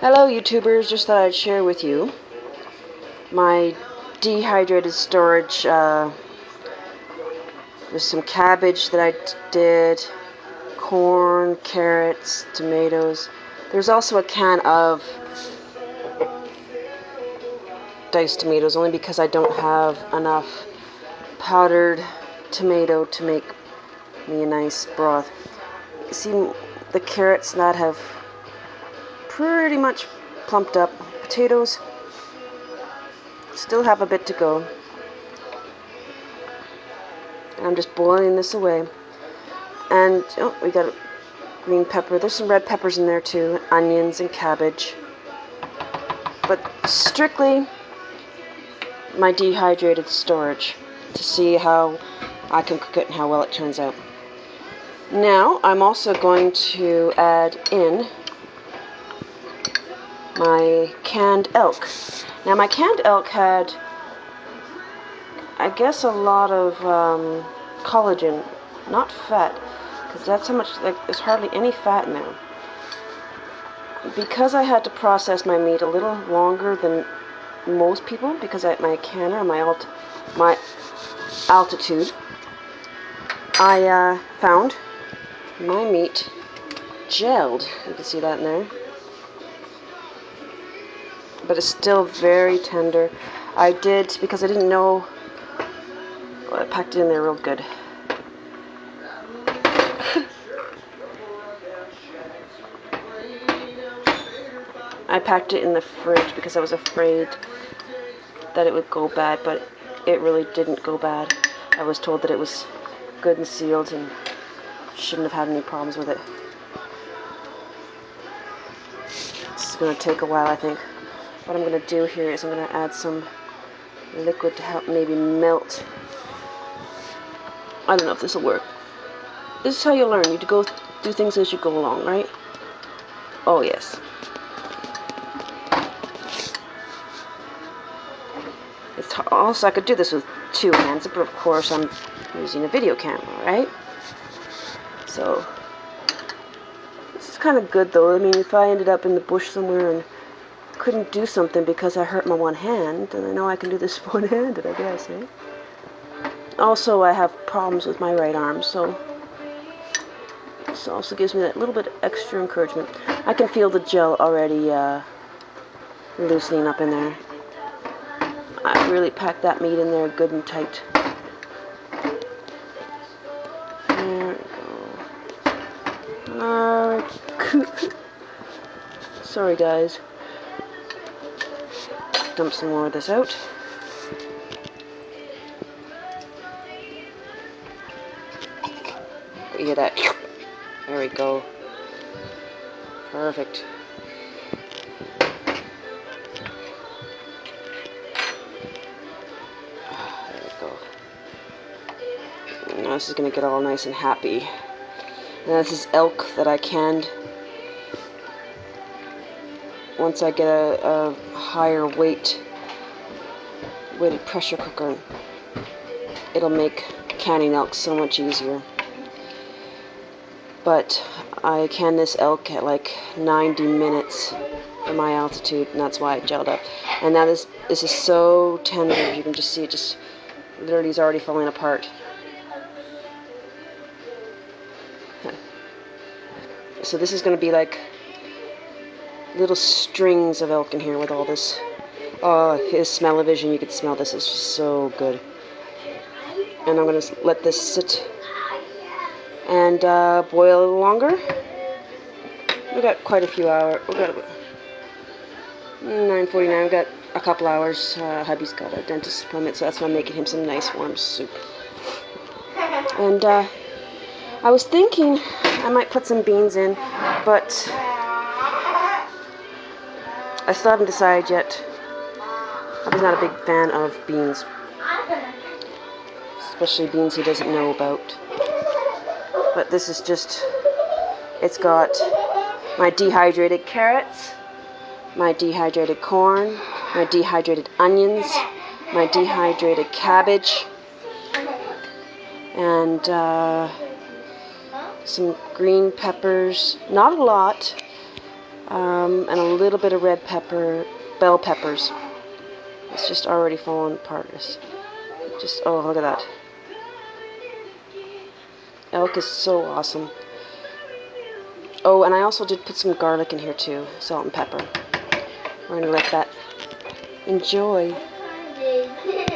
Hello YouTubers, just thought I'd share with you my dehydrated storage. There's some cabbage that I did, corn, carrots, tomatoes. There's also a can of diced tomatoes, only because I don't have enough powdered tomato to make me a nice broth. See, the carrots that have pretty much plumped up. Potatoes still have a bit to go. And I'm just boiling this away. And we got a green pepper. There's some red peppers in there too, onions and cabbage. But strictly my dehydrated storage to see how I can cook it and how well it turns out. Now I'm also going to add in my canned elk. Now my canned elk had, I guess, a lot of collagen, not fat, because that's how much, like, there's hardly any fat in there. Because I had to process my meat a little longer than most people, because my canner, my altitude, I found my meat gelled. You can see that in there. But it's still very tender. I did, because I didn't know, I packed it in there real good. I packed it in the fridge because I was afraid that it would go bad, but it really didn't go bad. I was told that it was good and sealed and shouldn't have had any problems with it. This is going to take a while, I think. What I'm going to do here is I'm going to add some liquid to help maybe melt. I don't know if this will work. This is how you learn. You go do things as you go along, right? Oh yes. It's also, I could do this with two hands, but of course I'm using a video camera, right? So this is kind of good though. I mean, if I ended up in the bush somewhere and couldn't do something because I hurt my one hand, then I know I can do this one-handed, I guess, eh? Also, I have problems with my right arm, so this also gives me that little bit extra encouragement. I can feel the gel already loosening up in there. I really packed that meat in there good and tight. There we go. Sorry guys. Dump some more of this out. You hear that? There we go. Perfect. There we go. Now this is going to get all nice and happy. Now this is elk that I canned. Once I get a higher weighted pressure cooker, it'll make canning elk so much easier. But I canned this elk at like 90 minutes for my altitude, and that's why it gelled up. And now this is so tender, you can just see it just literally is already falling apart. So this is going to be like little strings of elk in here with all this. Oh, his smell-o-vision, you could smell this. It's just so good. And I'm going to let this sit and boil a little longer. We got quite a few hours. We got 9:49. We got a couple hours. Hubby's got a dentist appointment, so that's why I'm making him some nice warm soup. And I was thinking I might put some beans in, but I still haven't decided yet. I'm not a big fan of beans, especially beans he doesn't know about. But this is just, it's got my dehydrated carrots, my dehydrated corn, my dehydrated onions, my dehydrated cabbage, and some green peppers. Not a lot. and a little bit of red pepper, bell peppers. It's just already falling apart. Just, oh, look at that. Elk is so awesome. Oh, and I also did put some garlic in here too, salt and pepper. We're gonna let that enjoy.